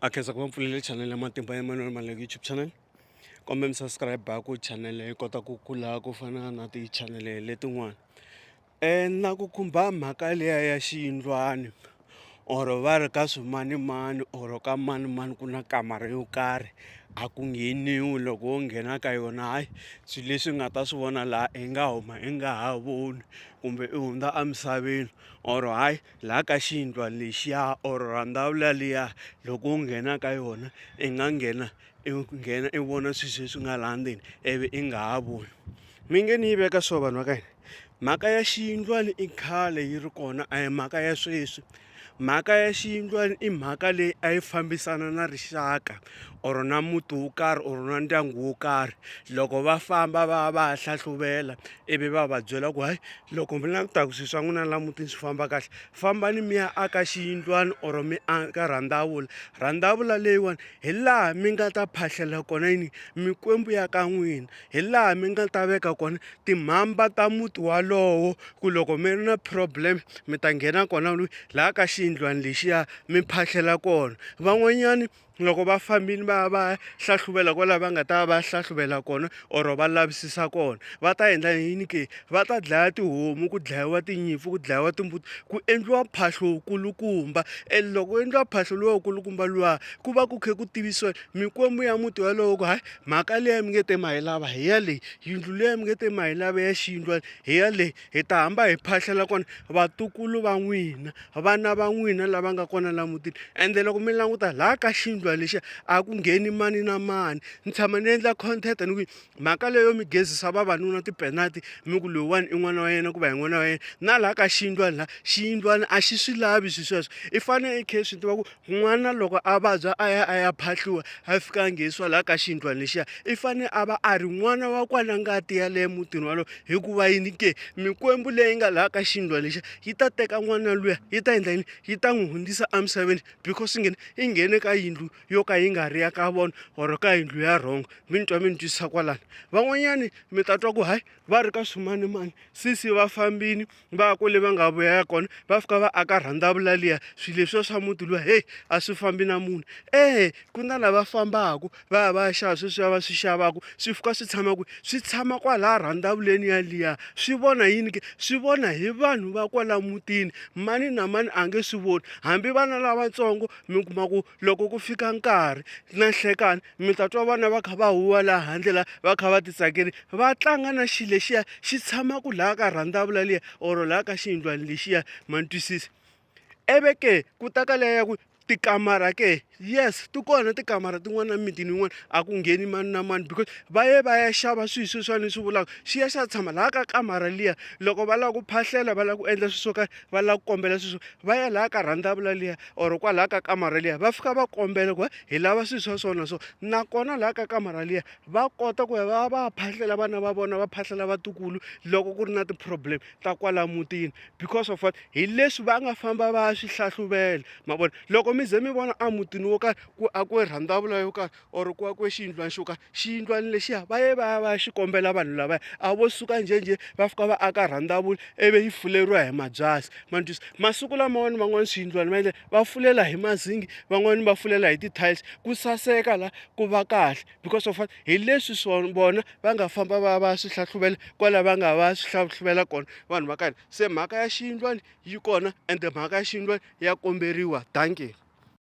akhenza ku va mpfulele channel ya Matimba Emmanuel Maluleke YouTube channel. Kombe mi subscribe ku channel yi kota ku kula ku fana na ti-channel letin'wana. Na ku khumba mhaka liya ya xiyindlwana or va ri ka swimanimani or ka manimani ku na kamara yo karhi a ku ngheniwi, loko wo nghena ka yona hayi swilo leswi nga ta swi vona laha i nga huma i nga ha voni kumbe i hundza emisaveni, or hayi laha ka xiyindlwana lexiya or rhandhawu liya loko u nghena ka yona i nga nghena i vona swilo leswi nga laha ndzeni ivi i nga ha voni. Mi nge ni yi veka so vanhu va ka hina, mhaka ya xiyindlwana i khale yi ri kona a hi mhaka ya sweswi. Mhaka ya xiyindlwana i mhaka leyi a yi fambisana na rixaka or na muti wo karhi or na ndyangu wo karhi. Loko va famba va ya hlahluvela ivi va va byela ku hayi loko mi langutaka swilo swa n'wina laha mutini swi famba kahle, fambani mi ya aka xiyindlwana or mi aka rhandavula. Rhandavula leyiwani hi laha mi nga ta phahlela kona yini mikwembu ya ka n'wina, hi laha mi nga ta veka kona timhamba ta muti walowo ku loko mi ri na problem mi ta nghena kona laha ka xiyindlwana lexiya mi phahlela kona. Van'wanyani loko va fambile va ya va ya hlahluvela kwalaho va nga ta va hlahluvela kona or va lavisisa kona, va ta endla yini ke, va ta dlaya tihomu, ku dlayiwa tinyimpfu, ku dlayiwa timbuti, ku endliwa mphahlo wukulukumba. And loko ku endliwa mphahlo luwa wukulukumba luwa ku va ku kha ku tivisiwa mikwembu ya muti walowo ku hayi mhaka liya mi nge te ma hi lava hi ya leyi, yindlu liya mi nge te ma hi lava ya xiyindlwana hi ya leyi, hi ta hamba hi phahlela kona vatukulu va n'wina, vana va n'wina lava nga kona laha mutini. Ende loko mi languta laha ka xiyindlwana lexiya a ku ngheni mani na mani. Ni tshama ni endla content ni ku mhaka leyo mi gezisa vavanuna tipenati mi ku loyiwani i n'wana wa yena ku va hi n'wana wa yena, na laha ka xiyindlwana laha xiyindlwana a xi swi lavi swilo sweswo. I fanele i khe swi tiva ku n'wana loko a vabya a ya phahliwa a fika a nghenisiwa laha ka xiyindlwana lexiya i fanele a va a ri n'wana wa kwala ngati ya le mutini walowo. Hikuva yini ke, mikwembu leyi nga laha ka xiyindlwana lexiya yi ta teka n'wana luya yi ta endla yini, yi ta n'wi hundzisa emisaveni because i nghene ka yindlu yo ka yi nga ri ya ka vona or ka yindlu ya wrong. Mi ni twa mi ni twisisa kwalano. Van'wanyani mi ta twa ku hayi va ri ka swimanimani sisi va fambini va ya kwale va nga vuya kona va fika va aka rhandavula liya, swilo leswiya swa muti luwa heyi a swi fambi na munhu. Ku na lava fambaka va ya va ya xava sweswiya va swi xavaka swi fika swi tshama kwihi, swi tshama kwalaha rhandavuleni yaliya. Swi vona yini ke, swi vona hi vanhu va kwala mutini, mani na mani a nge swi voni. Hambi vana lavatsongo mi kuma ku loko ku fika nkarhi na nhlekani mi ta twa vana va kha va huwa laha handle laha va kha va titsakeli va tlanga na xilo lexiya xi tshamaka laha ka rhandavula liya or laha ka xiyindlwana lexiya, ma ni twisisa. Ivi ke ku ta ka liya ya ku tikamara ke, yes ti kona tikamara tin'wana na mimitini yin'wana a ku ngheni mani na mani because va ye va ya xava swilo sweswiwani swi vulaka xi ya xi ya tshama laha ka kamara liya. Loko va lava ku phahlela va lava ku endla swilo swo karhi va lava ku kombela swilo va ya laha ka rhandavula liya or kwalaha ka kamara liya va fika va kombela ku hi lava swilo swa so na so. Nakona laha ka kamara liya va kota ku ya va ya phahlela vana va vona, va phahlela vatukulu loko ku ri na ti-problem ta kwala mutini because of what, hi leswi va nga famba va ya swi hlahluvela ma vona. Loko mi ze mi vona a mutini wo karhi ku akiwe rhandavula yo karhi or ku akiwe xiyindlwana xo karhi, xiyindlwana lexiya va ye va ya va ya xi kombela vanhu lavaya a vo suka njhenjhe va fika va aka rhandavula ivi yi fuleriwa hi mabyasi. Ma ni twisisa, masiku lamawani van'wani swiyindlwana va fulela hi mazingi, van'wani va fulela hi ti-tiles ku saseka la ku va kahle because of what, hi leswi vona va nga famba va ya va ya swi hlahluvela kwala va nga va ya swi hlahluvela kona vanhu va ka hina. Se mhaka ya xiyindlwana yi kona ende mhaka ya xiyindlwana ya komberiwa. Danke.